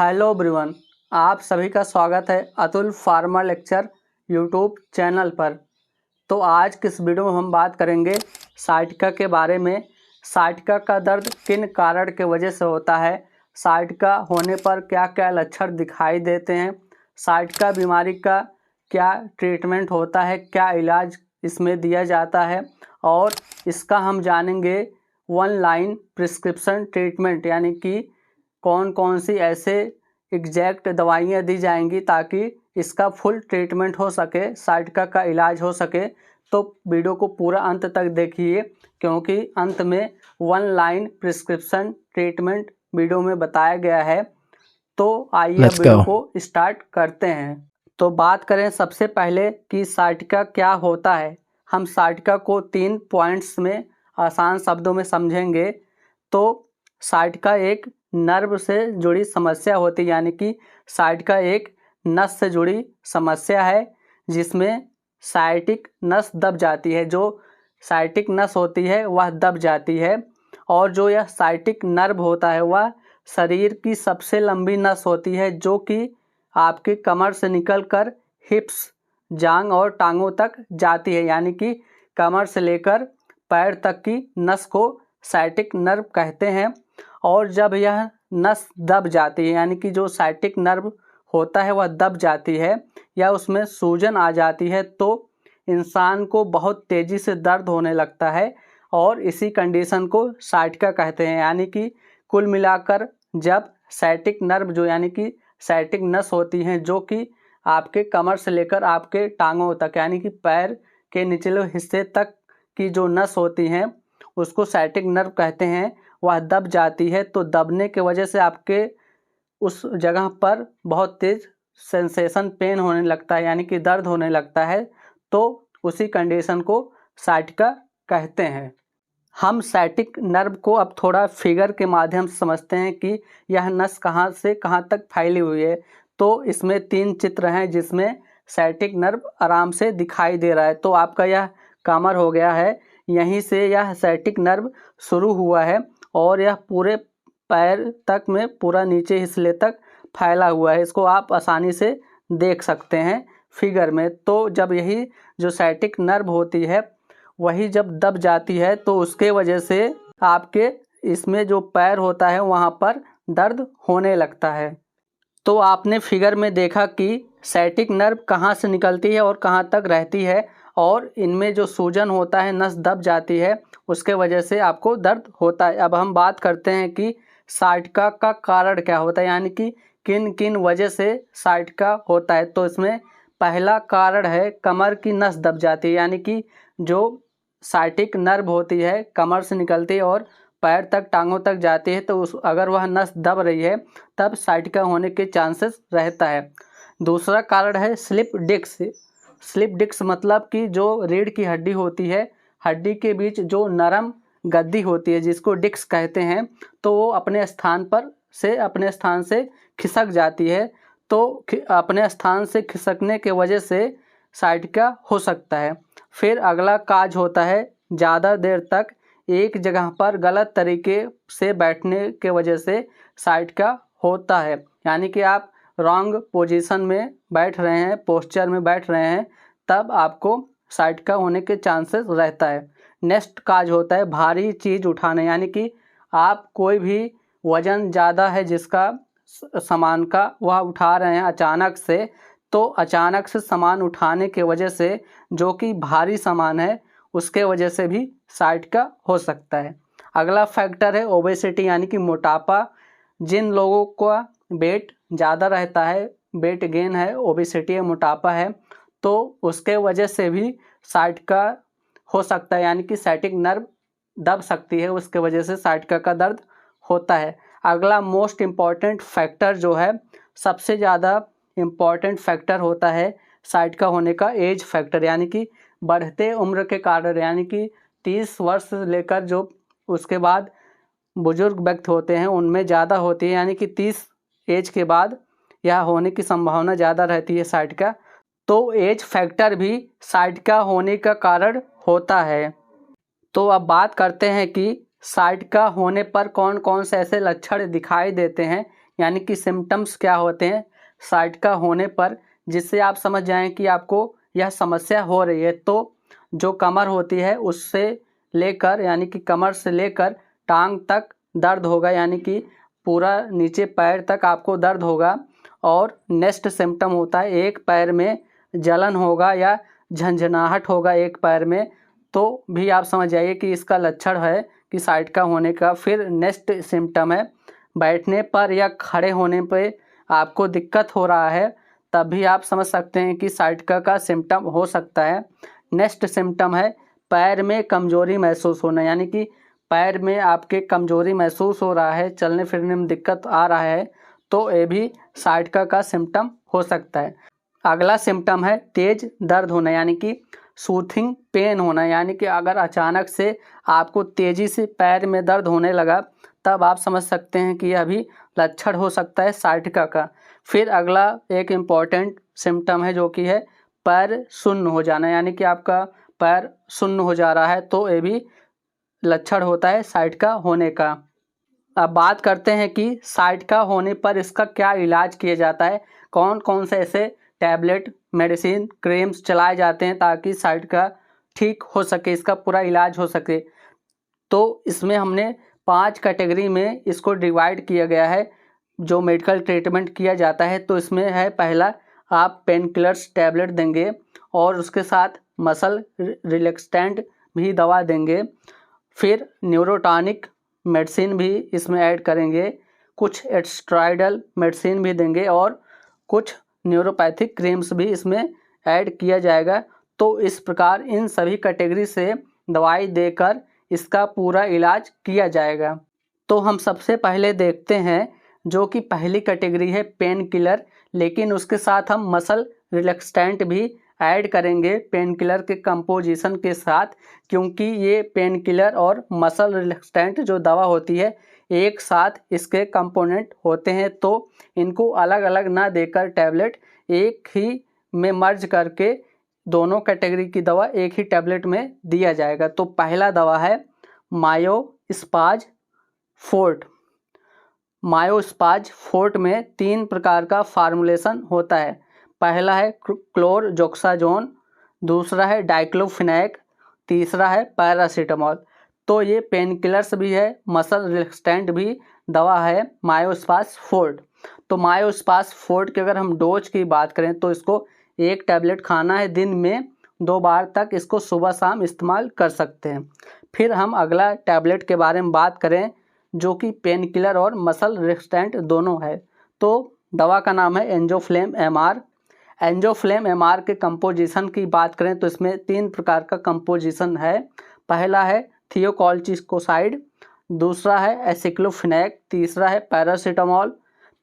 Hello everyone, आप सभी का स्वागत है Atul pharma lecture YouTube channel पर। तो आज किस वीडियो में हम बात करेंगे साइटिका के बारे में। साइटिका का दर्द किन कारण के वजह से होता है, साइटिका होने पर क्या क्या लक्षण दिखाई देते हैं, साइटिका बीमारी का क्या ट्रीटमेंट होता है, क्या इलाज इसमें दिया जाता है और इसका हम जानेंगे वन लाइन प्रिस्क्रिप्शन ट्रीटमेंट, यानी कि कौन कौन सी ऐसे एग्जैक्ट दवाइयाँ दी जाएंगी ताकि इसका फुल ट्रीटमेंट हो सके, साइटिका का इलाज हो सके। तो वीडियो को पूरा अंत तक देखिए, क्योंकि अंत में one line prescription treatment video में बताया गया है। तो आइए वीडियो को स्टार्ट करते हैं। तो बात करें सबसे पहले कि साइटिका क्या होता है। हम साइटिका को 3 पॉइंट्स में आसान शब्दों में समझेंगे। तो साइटिका एक नर्व से जुड़ी समस्या होती है, यानी कि साइटिका एक नस से जुड़ी समस्या है जिसमें साइटिक नस दब जाती है। जो साइटिक नस होती है वह दब जाती है, और जो यह साइटिक नर्व होता है वह शरीर की सबसे लंबी नस होती है, जो कि आपकी कमर से निकलकर हिप्स, जांग और टांगों तक जाती है। यानी कि कमर से लेकर पैर तक की नस को साइटिक नर्व कहते हैं। और जब यह नस दब जाती है, यानी कि जो साइटिक नर्व होता है वह दब जाती है या उसमें सूजन आ जाती है, तो इंसान को बहुत तेज़ी से दर्द होने लगता है और इसी कंडीशन को साइटिका कहते हैं। यानी कि कुल मिलाकर जब साइटिक नर्व जो यानी कि साइटिक नस होती हैं, जो कि आपके कमर से लेकर आपके टांगों तक, यानी कि पैर के निचले हिस्से तक की जो नस होती हैं उसको साइटिक नर्व कहते हैं, वह दब जाती है। तो दबने के वजह से आपके उस जगह पर बहुत तेज़ सेंसेशन पेन होने लगता है, यानी कि दर्द होने लगता है। तो उसी कंडीशन को साइटिका कहते हैं। हम साइटिक नर्व को अब थोड़ा फिगर के माध्यम से समझते हैं कि यह नस कहाँ से कहाँ तक फैली हुई है। तो इसमें 3 चित्र हैं जिसमें साइटिक नर्व आराम से दिखाई दे रहा है। तो आपका यह कमर हो गया है, यहीं से यह साइटिक नर्व शुरू हुआ है और यह पूरे पैर तक में पूरा नीचे हिस्से तक फैला हुआ है। इसको आप आसानी से देख सकते हैं फिगर में। तो जब यही जो साइटिक नर्व होती है वही जब दब जाती है तो उसके वजह से आपके इसमें जो पैर होता है वहाँ पर दर्द होने लगता है। तो आपने फिगर में देखा कि साइटिक नर्व कहाँ से निकलती है और कहाँ तक रहती है, और इनमें जो सूजन होता है, नस दब जाती है, उसके वजह से आपको दर्द होता है। अब हम बात करते हैं कि साइटिका का कारण क्या होता है, यानी कि किन किन वजह से साइटिका होता है। तो इसमें पहला कारण है कमर की नस दब जाती है, यानी कि जो साइटिक नर्व होती है कमर से निकलती है और पैर तक, टांगों तक जाती है। तो अगर वह नस दब रही है तब साइटिका होने के चांसेस रहता है। दूसरा कारण है स्लिप डिस्क। स्लिप डिस्क मतलब कि जो रीढ़ की हड्डी होती है, हड्डी के बीच जो नरम गद्दी होती है जिसको डिस्क कहते हैं, तो वो अपने स्थान से खिसक जाती है। तो अपने स्थान से खिसकने के वजह से साइटिका हो सकता है। फिर अगला काज होता है ज़्यादा देर तक एक जगह पर गलत तरीके से बैठने के वजह से साइटिका होता है, यानी कि आप रॉन्ग पोजीशन में बैठ रहे हैं, पोस्चर में बैठ रहे हैं, तब आपको साइटिका होने के चांसेस रहता है। नेक्स्ट काज होता है भारी चीज़ उठाने, यानी कि आप कोई भी वज़न ज़्यादा है जिसका सामान का वह उठा रहे हैं अचानक से, तो अचानक से सामान उठाने के वजह से जो कि भारी सामान है उसके वजह से भी साइटिका हो सकता है। अगला फैक्टर है ओबेसिटी, यानी कि मोटापा। जिन लोगों का वेट ज़्यादा रहता है, वेट गेन है, ओबेसिटी है, मोटापा है, तो उसके वजह से भी साइटिका हो सकता है, यानी कि साइटिक नर्व दब सकती है, उसके वजह से साइटिका का दर्द होता है। अगला मोस्ट इम्पॉर्टेंट फैक्टर जो है, सबसे ज़्यादा इम्पॉर्टेंट फैक्टर होता है साइटिका होने का एज फैक्टर, यानी कि बढ़ते उम्र के कारण, यानी कि 30 वर्ष से लेकर जो उसके बाद बुजुर्ग व्यक्ति होते हैं उनमें ज़्यादा होती है, यानी कि 30 एज के बाद यह होने की संभावना ज़्यादा रहती है साइटिका। तो एज फैक्टर भी साइटिका होने का कारण होता है। तो अब बात करते हैं कि साइटिका होने पर कौन कौन से ऐसे लक्षण दिखाई देते हैं, यानी कि सिम्टम्स क्या होते हैं साइटिका होने पर, जिससे आप समझ जाएं कि आपको यह समस्या हो रही है। तो जो कमर होती है उससे लेकर यानी कि कमर से लेकर टांग तक दर्द होगा, यानी कि पूरा नीचे पैर तक आपको दर्द होगा। और नेक्स्ट सिम्टम होता है एक पैर में जलन होगा या झंझनाहट होगा एक पैर में, तो भी आप समझ जाइए कि इसका लक्षण है कि साइटिका होने का। फिर नेक्स्ट सिम्टम है बैठने पर या खड़े होने पे आपको दिक्कत हो रहा है, तब भी आप समझ सकते हैं कि साइटिका का सिम्टम हो सकता है। नेक्स्ट सिम्टम है पैर में कमजोरी महसूस होना, यानी कि पैर में आपके कमजोरी महसूस हो रहा है, चलने फिरने में दिक्कत आ रहा है, तो ये भी साइटिका का सिम्टम हो सकता है। अगला सिम्टम है तेज दर्द होना, यानी कि सूथिंग पेन होना, यानी कि अगर अचानक से आपको तेज़ी से पैर में दर्द होने लगा तब आप समझ सकते हैं कि यह भी लक्षण हो सकता है साइटिका का। फिर अगला एक इम्पॉर्टेंट सिम्टम है जो कि है पैर सुन्न हो जाना, यानी कि आपका पैर सुन्न हो जा रहा है, तो ये भी लक्षण होता है साइटिका होने का। अब बात करते हैं कि साइटिका होने पर इसका क्या इलाज किया जाता है, कौन कौन से ऐसे टैबलेट मेडिसिन क्रीम्स चलाए जाते हैं ताकि साइटिका ठीक हो सके, इसका पूरा इलाज हो सके। तो इसमें हमने 5 कैटेगरी में इसको डिवाइड किया गया है जो मेडिकल ट्रीटमेंट किया जाता है। तो इसमें है पहला, आप पेन किलर्स टैबलेट देंगे और उसके साथ मसल रिलैक्सेंट भी दवा देंगे। फिर न्यूरोटॉनिक मेडिसिन भी इसमें ऐड करेंगे, कुछ स्टेरॉयडल मेडिसिन भी देंगे और कुछ न्यूरोपैथिक क्रीम्स भी इसमें ऐड किया जाएगा। तो इस प्रकार इन सभी कैटेगरी से दवाई देकर इसका पूरा इलाज किया जाएगा। तो हम सबसे पहले देखते हैं जो कि पहली कैटेगरी है पेन किलर, लेकिन उसके साथ हम मसल रिलैक्सेंट भी ऐड करेंगे पेन किलर के कंपोजिशन के साथ, क्योंकि ये पेन किलर और मसल रिलैक्सेंट जो दवा होती है एक साथ इसके कंपोनेंट होते हैं, तो इनको अलग अलग ना देकर टैबलेट एक ही में मर्ज करके दोनों कैटेगरी की दवा एक ही टैबलेट में दिया जाएगा। तो पहला दवा है मायोस्पाज फोर्ट। मायोस्पाज फोर्ट में 3 प्रकार का फार्मूलेशन होता है। पहला है क्लोरजोक्साजोन, दूसरा है डाइक्लोफिनेक, तीसरा है पैरासीटामोल। तो ये पेन किलर्स भी है, मसल रिलैक्सेंट भी दवा है मायोस्पाज फोर्ट। तो मायोस्पाज फोर्ट की अगर हम डोज की बात करें तो इसको 1 टैबलेट खाना है, दिन में 2 बार तक इसको सुबह शाम इस्तेमाल कर सकते हैं। फिर हम अगला टैबलेट के बारे में बात करें जो कि पेन किलर और मसल रिलैक्सेंट दोनों है, तो दवा का नाम है एंजोफ्लेम एमआर। एंजोफ्लेम एमआर के कंपोजिशन की बात करें तो इसमें 3 प्रकार का कंपोजिशन है। पहला है थियोकॉल्चिकोसाइड, दूसरा है एसिक्लोफिनेक, तीसरा है पैरासीटामोल।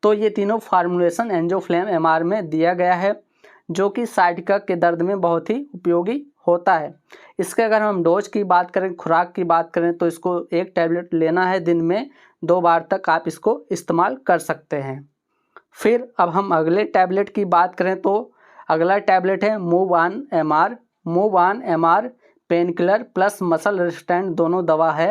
तो ये तीनों फार्मूलेशन एंजोफ्लेम एमआर में दिया गया है जो कि साइटिका के दर्द में बहुत ही उपयोगी होता है। इसके अगर हम डोज की बात करें, खुराक की बात करें, तो इसको 1 टैबलेट लेना है, दिन में 2 बार तक आप इसको इस्तेमाल कर सकते हैं। फिर अब हम अगले टैबलेट की बात करें तो अगला टैबलेट है move on MR. Move on MR pain killer plus muscle relaxant दोनों दवा है।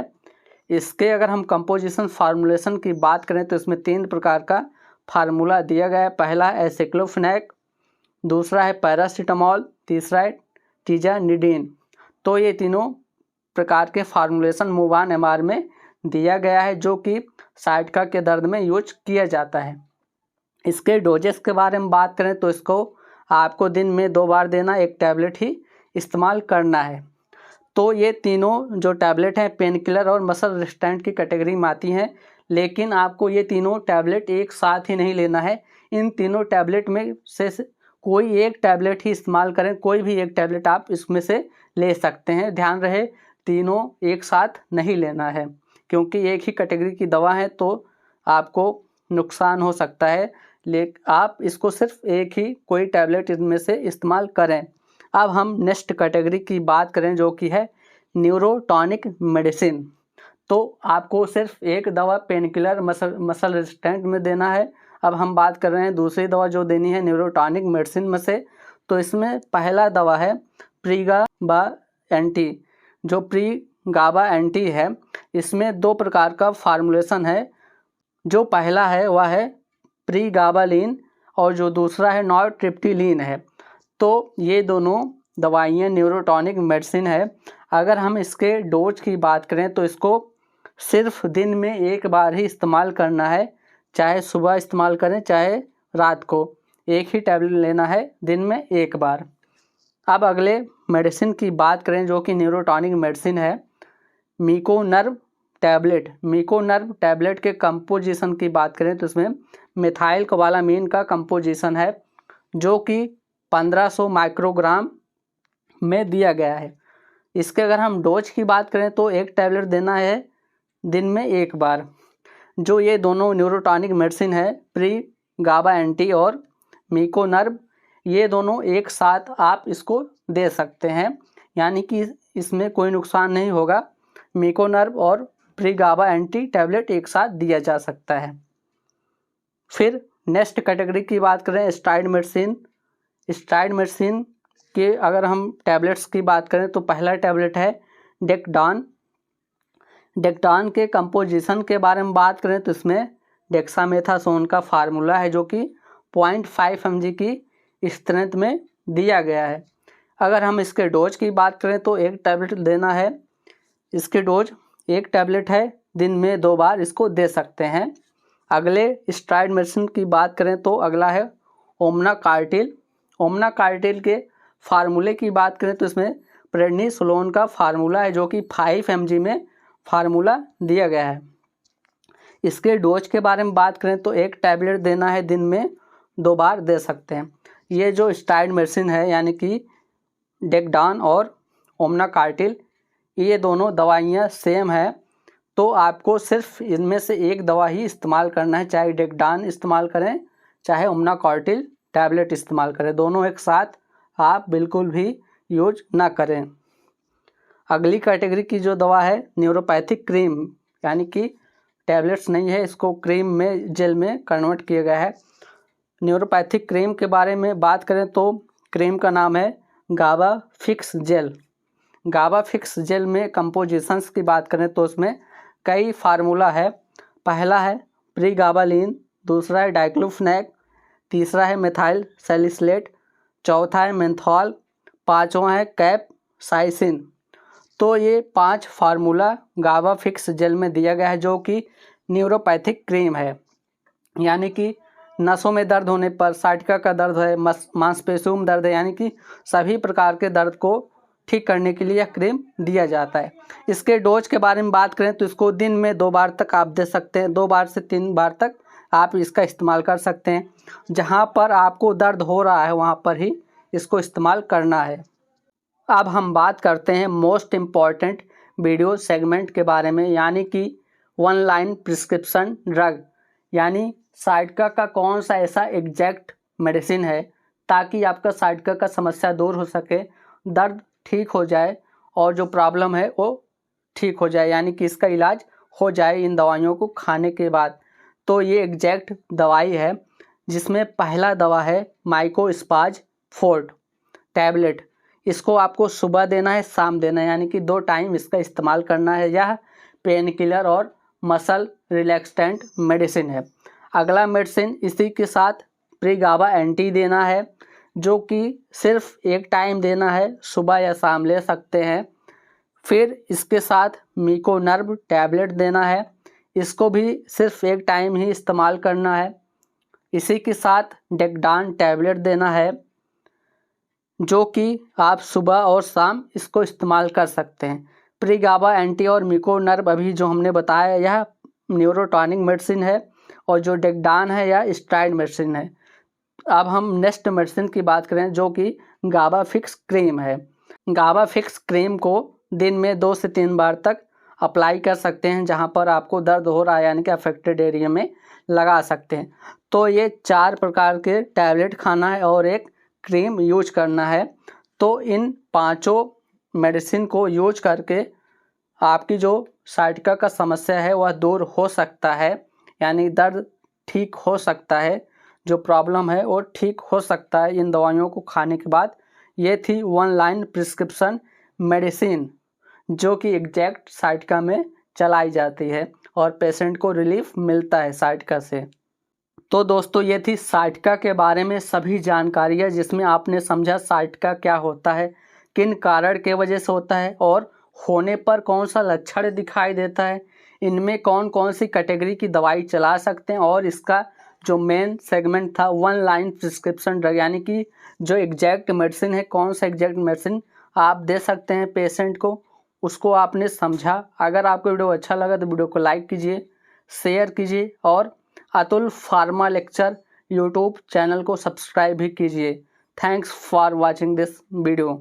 इसके अगर हम कंपोजिशन फार्मूलेशन की बात करें तो इसमें 3 प्रकार का फार्मूला दिया गया है। पहला है एसिक्लोफिनेक, दूसरा है पैरासीटामोल, तीसरा है टिजानिडीन। तो ये तीनों प्रकार के फार्मूलेशन मूव-ऑन एमआर में दिया गया है जो कि साइटिका के दर्द में यूज किया जाता है। इसके डोजेस के बारे में बात करें तो इसको आपको दिन में 2 बार देना, 1 टैबलेट ही इस्तेमाल करना है। तो ये तीनों जो टैबलेट हैं पेन किलर और मसल रिलैक्सेंट की कैटेगरी में आती हैं, लेकिन आपको ये तीनों टैबलेट एक साथ ही नहीं लेना है। इन तीनों टैबलेट में से कोई एक टैबलेट ही इस्तेमाल करें, कोई भी एक टैबलेट आप इसमें से ले सकते हैं। ध्यान रहे तीनों एक साथ नहीं लेना है, क्योंकि एक ही कैटेगरी की दवा है तो आपको नुकसान हो सकता है। लेकिन आप इसको सिर्फ एक ही कोई टैबलेट इनमें से इस्तेमाल करें। अब हम नेक्स्ट कैटेगरी की बात करें जो कि है न्यूरोटॉनिक मेडिसिन। तो आपको सिर्फ एक दवा पेन किलर मसल रिलैक्सेंट में देना है। अब हम बात कर रहे हैं दूसरी दवा जो देनी है न्यूरोटॉनिक मेडिसिन में से। तो इसमें पहला दवा है प्रीगाबा एंटी। जो प्रीगाबा एंटी है इसमें 2 प्रकार का फार्मूलेशन है। जो पहला है वह है प्रीगाबालिन और जो दूसरा है नॉरट्रिप्टिलिन है। तो ये दोनों दवाइयाँ न्यूरोटॉनिक मेडिसिन है। अगर हम इसके डोज की बात करें तो इसको सिर्फ दिन में एक बार ही इस्तेमाल करना है, चाहे सुबह इस्तेमाल करें चाहे रात को, एक ही टैबलेट लेना है दिन में एक बार। अब अगले मेडिसिन की बात करें जो कि न्यूरोटॉनिक मेडिसिन है, मिकोनर्व टैबलेट। मिकोनर्व टैबलेट के कंपोजिशन की बात करें तो इसमें मिथाइल कोबालामीन का कंपोजिशन है जो कि 1500 माइक्रोग्राम में दिया गया है। इसके अगर हम डोज की बात करें तो एक टैबलेट देना है दिन में एक बार। जो ये दोनों न्यूरोटॉनिक मेडिसिन है प्रीगाबा एंटी और मिकोनर्व, ये दोनों एक साथ आप इसको दे सकते हैं, यानी कि इसमें कोई नुकसान नहीं होगा। मिकोनर्व और प्रीगाबा एंटी टैबलेट एक साथ दिया जा सकता है। फिर नेक्स्ट कैटेगरी की बात करें स्टेरॉइड मेडिसिन। स्टेरॉइड मेडिसिन के अगर हम टैबलेट्स की बात करें तो पहला टैबलेट है डेक्डान। डेक्डान के कंपोजिशन के बारे में बात करें तो इसमें डेक्सामेथासोन का फार्मूला है जो कि 0.5 mg की स्ट्रेंथ में दिया गया है। अगर हम इसके डोज की बात करें तो एक टैबलेट देना है, इसके डोज एक टैबलेट है, दिन में 2 बार इसको दे सकते हैं। अगले स्टेरॉइड मेडिसिन की बात करें तो अगला है ओमनाकार्टिल। ओमनाकार्टिल के फार्मूले की बात करें तो इसमें प्रेडनिसोलोन का फार्मूला है जो कि 5 mg में फार्मूला दिया गया है। इसके डोज के बारे में बात करें तो एक टैबलेट देना है, दिन में 2 बार दे सकते हैं। ये जो स्टेरॉइड मेडिसिन है यानी कि डेक्डान और ओमनाकार्टिल, ये दोनों दवाइयाँ सेम है, तो आपको सिर्फ इनमें से एक दवा ही इस्तेमाल करना है, चाहे डेक्डान इस्तेमाल करें चाहे ओमनाकार्टिल टैबलेट इस्तेमाल करें, दोनों एक साथ आप बिल्कुल भी यूज ना करें। अगली कैटेगरी की जो दवा है न्यूरोपैथिक क्रीम, यानी कि टैबलेट्स नहीं है, इसको क्रीम में जेल में कन्वर्ट किया गया है। न्यूरोपैथिक क्रीम के बारे में बात करें तो क्रीम का नाम है गाबा फिक्स जेल। गाबा फिक्स जेल में कंपोजिशंस की बात करें तो उसमें कई फार्मूला है। पहला है प्रीगाबालिन, दूसरा है डाइक्लोफेनेक, तीसरा है मिथाइल सैलिसिलेट, चौथा है मेंथॉल, पाँचवा है कैप्साइसिन। तो ये 5 फार्मूला गाबा फिक्स जेल में दिया गया है जो कि न्यूरोपैथिक क्रीम है, यानी कि नसों में दर्द होने पर, साइटिका का दर्द है, मांसपेशियों में दर्द है, यानी कि सभी प्रकार के दर्द को ठीक करने के लिए यह क्रीम दिया जाता है। इसके डोज के बारे में बात करें तो इसको दिन में 2 बार तक आप दे सकते हैं, 2 बार से 3 बार तक आप इसका इस्तेमाल कर सकते हैं। जहाँ पर आपको दर्द हो रहा है वहाँ पर ही इसको इस्तेमाल करना है। अब हम बात करते हैं मोस्ट इम्पॉर्टेंट वीडियो सेगमेंट के बारे में, यानी कि 1 लाइन प्रिस्क्रिप्शन ड्रग, यानी साइटिका का कौन सा ऐसा एग्जैक्ट मेडिसिन है ताकि आपका साइटिका का समस्या दूर हो सके, दर्द ठीक हो जाए और जो प्रॉब्लम है वो ठीक हो जाए, यानी कि इसका इलाज हो जाए इन दवाइयों को खाने के बाद। तो ये एग्जैक्ट दवाई है, जिसमें पहला दवा है माइकोस्पाज फोर्ट टैबलेट। इसको आपको सुबह देना है, शाम देना है, यानी कि 2 टाइम इसका इस्तेमाल करना है। यह पेन किलर और मसल रिलैक्सेंट मेडिसिन है। अगला मेडिसिन इसी के साथ प्रीगाबा एंटी देना है, जो कि सिर्फ एक टाइम देना है, सुबह या शाम ले सकते हैं। फिर इसके साथ मिकोनर्व टैबलेट देना है, इसको भी सिर्फ एक टाइम ही इस्तेमाल करना है। इसी के साथ डेक्डान टैबलेट देना है, जो कि आप सुबह और शाम इसको इस्तेमाल कर सकते हैं। प्रीगाबा एंटी और मिकोनर्व अभी जो हमने बताया यह न्यूरोटॉनिक मेडिसिन है, और जो डेक्डान है यह स्टेरॉइड मेडिसिन है। अब हम नेक्स्ट मेडिसिन की बात करें जो कि गाबा फिक्स क्रीम है। गाबा फिक्स क्रीम को दिन में 2 से 3 बार तक अप्लाई कर सकते हैं, जहां पर आपको दर्द हो रहा है, यानी कि अफेक्टेड एरिया में लगा सकते हैं। तो ये 4 प्रकार के टैबलेट खाना है और एक क्रीम यूज करना है। तो इन 5 मेडिसिन को यूज करके आपकी जो साइटिका का समस्या है वह दूर हो सकता है, यानी दर्द ठीक हो सकता है, जो प्रॉब्लम है वो ठीक हो सकता है इन दवाइयों को खाने के बाद। ये थी 1 लाइन प्रिस्क्रिप्शन मेडिसिन, जो कि एग्जैक्ट साइटिका में चलाई जाती है और पेशेंट को रिलीफ मिलता है साइटिका से। तो दोस्तों ये थी साइटिका के बारे में सभी जानकारियाँ, जिसमें आपने समझा साइटिका क्या होता है, किन कारण के वजह से होता है और होने पर कौन सा लक्षण दिखाई देता है, इनमें कौन कौन सी कैटेगरी की दवाई चला सकते हैं, और इसका जो मेन सेगमेंट था वन लाइन प्रिस्क्रिप्शन ड्रग, यानी कि जो एग्जैक्ट मेडिसिन है, कौन सा एग्जैक्ट मेडिसिन आप दे सकते हैं पेशेंट को, उसको आपने समझा। अगर आपको वीडियो अच्छा लगा तो वीडियो को लाइक कीजिए, शेयर कीजिए और Atul pharma lecture YouTube channel को सब्सक्राइब भी कीजिए। Thanks for watching this video.